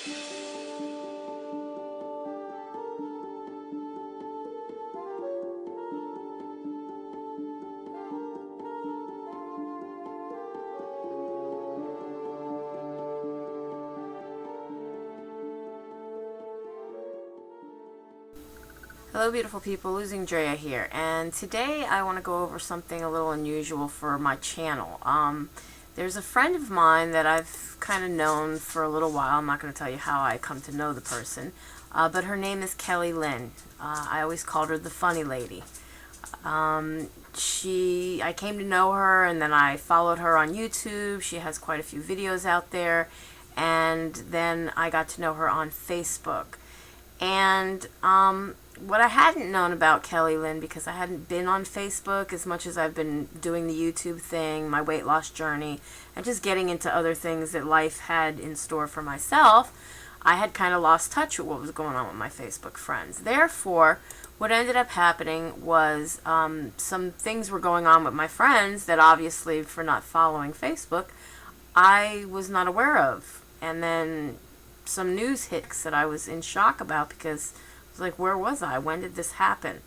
Hello beautiful people, Losing Drea here, and today I want to go over something a little unusual for my channel. There's a friend of mine that I've kind of known for a little while. I'm not going to tell you how I come to know the person, but her name is Kelly Lynn. I always called her the funny lady. I came to know her, and then I followed her on YouTube. She has quite a few videos out there, and then I got to know her on Facebook. And what I hadn't known about Kelly Lynn, because I hadn't been on Facebook as much as I've been doing the YouTube thing, my weight loss journey, and just getting into other things that life had in store for myself, I had kind of lost touch with what was going on with my Facebook friends. Therefore, what ended up happening was some things were going on with my friends that obviously, for not following Facebook, I was not aware of. And then some news hits that I was in shock about, because I was like, where was I? When did this happen?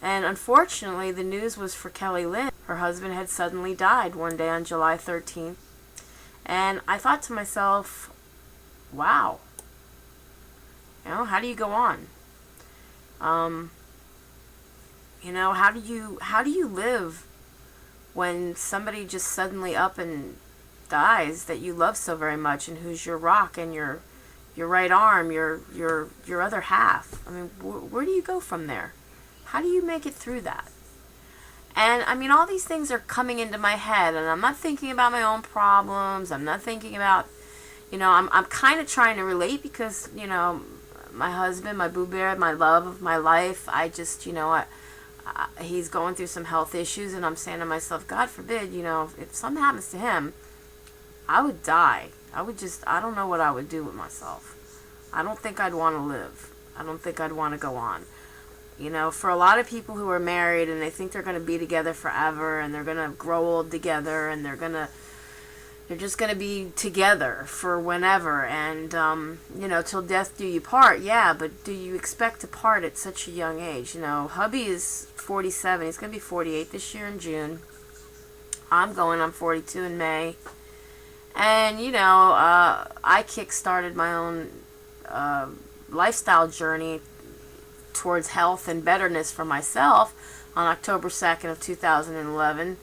And unfortunately, the news was for Kelly Lynn. Her husband had suddenly died one day on July 13th. And I thought to myself, wow. You know, how do you go on? You know, how do you live when somebody just suddenly up and dies that you love so very much, and who's your rock and your right arm, your other half? I mean, where do you go from there? How do you make it through that? And I mean, all these things are coming into my head, and I'm not thinking about my own problems. I'm not thinking about, you know, I'm kind of trying to relate, because, you know, my husband, my boo bear, my love of my life, I just, you know, he's going through some health issues, and I'm saying to myself, God forbid, you know, if something happens to him, I would die. I don't know what I would do with myself. I don't think I'd want to live. I don't think I'd want to go on. You know, for a lot of people who are married and they think they're going to be together forever, and they're going to grow old together, and they're just going to be together for whenever, and, you know, till death do you part. Yeah, but do you expect to part at such a young age? You know, hubby is 47. He's going to be 48 this year in June. I'm 42 in May. And, you know, I kick-started my own lifestyle journey towards health and betterness for myself on October 2nd of 2011,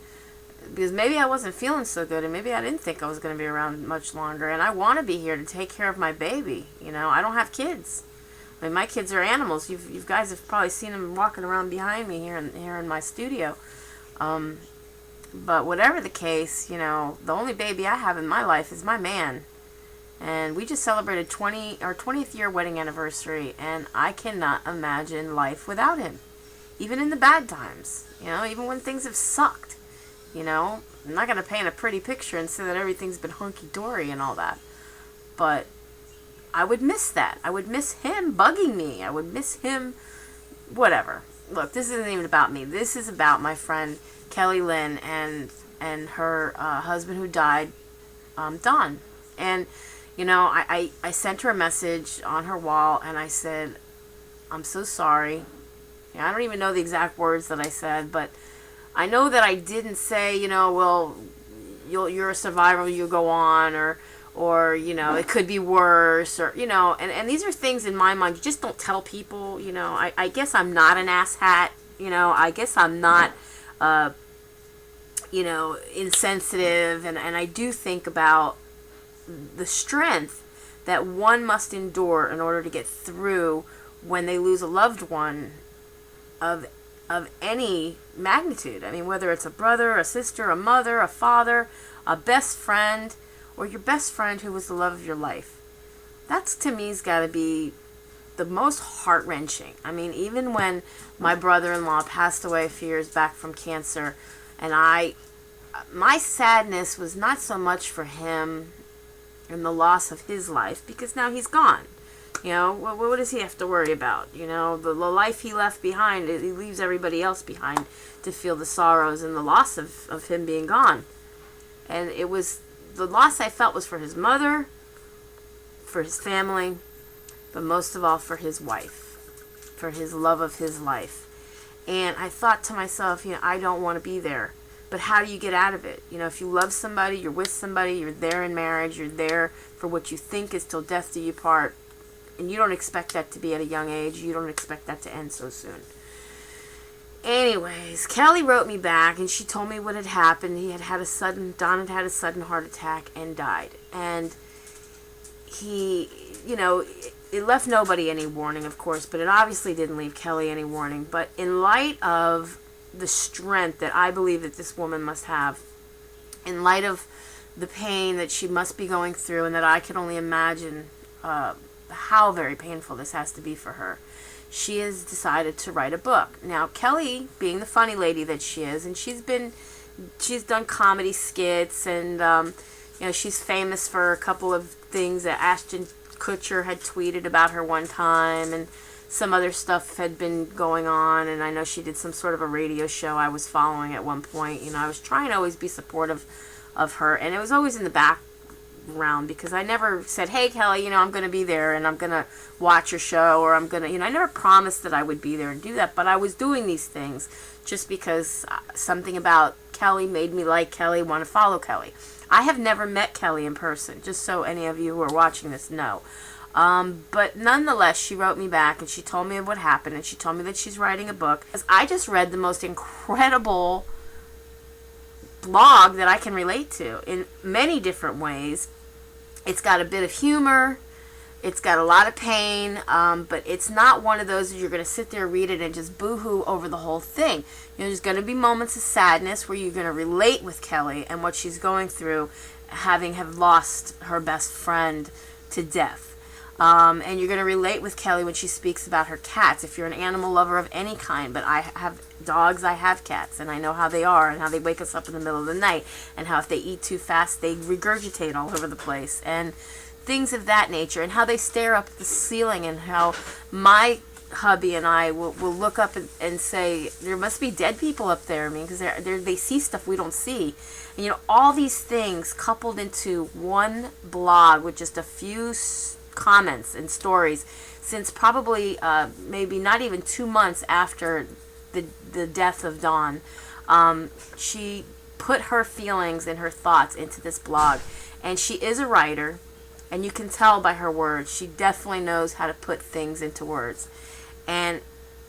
because maybe I wasn't feeling so good, and maybe I didn't think I was going to be around much longer, and I want to be here to take care of my baby. You know, I don't have kids. I mean, my kids are animals. You guys have probably seen them walking around behind me here in my studio. But whatever the case, you know, the only baby I have in my life is my man. And we just celebrated our 20th year wedding anniversary, and I cannot imagine life without him. Even in the bad times, you know, even when things have sucked, you know. I'm not going to paint a pretty picture and say that everything's been hunky-dory and all that. But I would miss that. I would miss him bugging me. I would miss him, whatever. Look, this isn't even about me. This is about my friend Kelly Lynn and her husband who died, Don. And, you know, I sent her a message on her wall, and I said, I'm so sorry. You know, I don't even know the exact words that I said, but I know that I didn't say, you know, well, you're a survivor, you go on, or you know, it could be worse, or, you know, and these are things in my mind you just don't tell people. You know, I guess I'm not an asshat. You know, I guess I'm not you know, insensitive, and I do think about the strength that one must endure in order to get through when they lose a loved one of any magnitude. I mean, whether it's a brother, a sister, a mother, a father, a best friend, or your best friend who was the love of your life. That's, to me, has got to be the most heart-wrenching. I mean, even when my brother-in-law passed away a few years back from cancer, and my sadness was not so much for him and the loss of his life, because now he's gone. You know, what does he have to worry about? You know, the life he left behind, he leaves everybody else behind to feel the sorrows and the loss of him being gone. And it was, the loss I felt was for his mother, for his family, but most of all for his wife, for his love of his life. And I thought to myself, I don't want to be there. But how do you get out of it? If you love somebody, you're with somebody, you're there in marriage, you're there for what you think is till death do you part, and you don't expect that to be at a young age. You don't expect that to end so soon. Anyways, Kelly wrote me back, and she told me what had happened. Don had had a sudden heart attack and died. And he, it left nobody any warning, of course, but it obviously didn't leave Kelly any warning. But in light of the strength that I believe that this woman must have, in light of the pain that she must be going through, and that I can only imagine how very painful this has to be for her, she has decided to write a book. Now, Kelly, being the funny lady that she is, and she's done comedy skits, and she's famous for a couple of things that Ashton Kutcher had tweeted about her one time, and some other stuff had been going on, and I know she did some sort of a radio show I was following at one point. I was trying to always be supportive of her, and it was always in the background, because I never said, hey, Kelly, I'm going to be there, and I'm going to watch your show, or I'm going to, I never promised that I would be there and do that, but I was doing these things just because something about Kelly made me like Kelly, want to follow Kelly. I have never met Kelly in person, just so any of you who are watching this know. But nonetheless, she wrote me back, and she told me what happened, and she told me that she's writing a book. I just read the most incredible blog that I can relate to in many different ways. It's got a bit of humor, it's got a lot of pain, but it's not one of those that you're going to sit there, read it, and just boo-hoo over the whole thing. There's going to be moments of sadness where you're going to relate with Kelly and what she's going through, having lost her best friend to death. And you're going to relate with Kelly when she speaks about her cats, if you're an animal lover of any kind. But I have dogs, I have cats, and I know how they are, and how they wake us up in the middle of the night, and how if they eat too fast, they regurgitate all over the place, and things of that nature, and how they stare up at the ceiling, and how my hubby and I will look up and say, there must be dead people up there, because they see stuff we don't see. And all these things coupled into one blog with just a few comments and stories since probably maybe not even 2 months after the death of Don. She put her feelings and her thoughts into this blog, and she is a writer, and you can tell by her words she definitely knows how to put things into words. And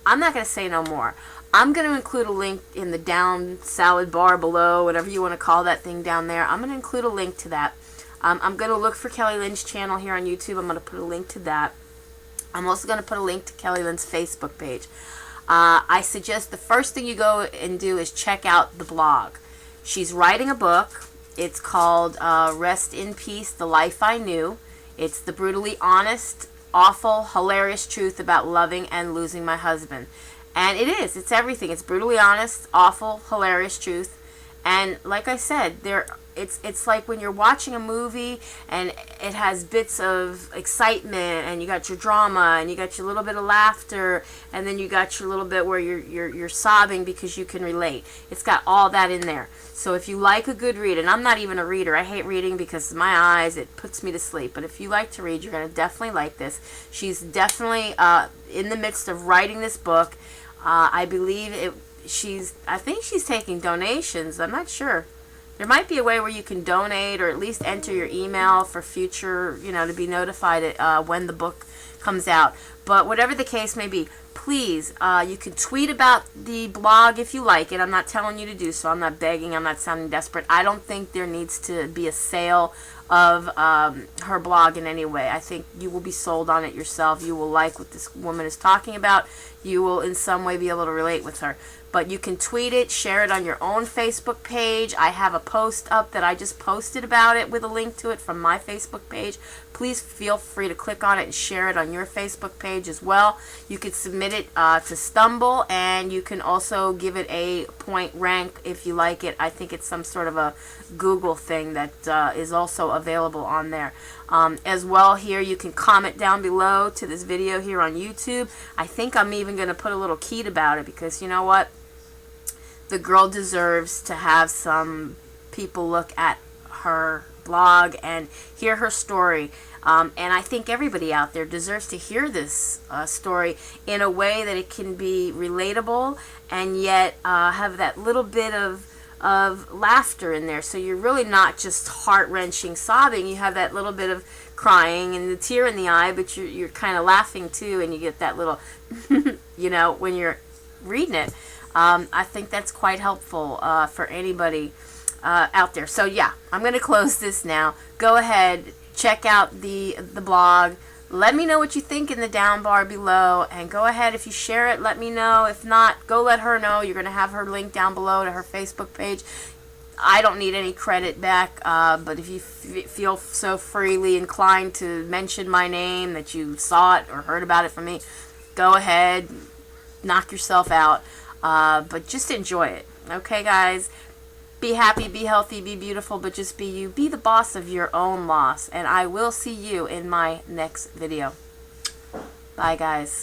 I'm not going to say no more. I'm going to include a link in the down salad bar below, whatever you want to call that thing down there. I'm going to include a link to that. I'm going to look for Kelly Lynn's channel here on YouTube. I'm going to put a link to that. I'm also going to put a link to Kelly Lynn's Facebook page. I suggest the first thing you go and do is check out the blog. She's writing a book. It's called Rest in Peace, The Life I Knew. It's the brutally honest, awful, hilarious truth about loving and losing my husband. And it is. It's everything. It's brutally honest, awful, hilarious truth. And like I said, it's like when you're watching a movie and it has bits of excitement, and you got your drama, and you got your little bit of laughter, and then you got your little bit where you're sobbing because you can relate. It's got all that in there. So if you like a good read, and I'm not even a reader, I hate reading because my eyes, it puts me to sleep. But if you like to read, you're going to definitely like this. She's definitely in the midst of writing this book. I believe I think she's taking donations. I'm not sure. There might be a way where you can donate, or at least enter your email for future, to be notified when the book comes out. But whatever the case may be, please, you can tweet about the blog if you like it. I'm not telling you to do so. I'm not begging. I'm not sounding desperate. I don't think there needs to be a sale of her blog in any way. I think you will be sold on it yourself. You will like what this woman is talking about. You will in some way be able to relate with her. But you can tweet it, share it on your own Facebook page. I have a post up that I just posted about it with a link to it from my Facebook page. Please feel free to click on it and share it on your Facebook page as well. You can submit it to Stumble, and you can also give it a point rank if you like it. I think it's some sort of a Google thing that is also available on there. As well, here you can comment down below to this video here on YouTube. I think I'm even going to put a little key about it, because you know what? The girl deserves to have some people look at her blog and hear her story. And I think everybody out there deserves to hear this story in a way that it can be relatable and yet have that little bit of laughter in there. So you're really not just heart-wrenching sobbing. You have that little bit of crying and the tear in the eye, but you're kind of laughing too, and you get that little, you know, when you're reading it. I think that's quite helpful for anybody out there. So yeah, I'm going to close this now. Go ahead, check out the blog. Let me know what you think in the down bar below, and go ahead, if you share it, let me know. If not, go let her know. You're going to have her link down below to her Facebook page. I don't need any credit back, but if you feel so freely inclined to mention my name, that you saw it or heard about it from me, go ahead, knock yourself out, but just enjoy it. Okay, guys? Be happy, be healthy, be beautiful, but just be you. Be the boss of your own loss. And I will see you in my next video. Bye, guys.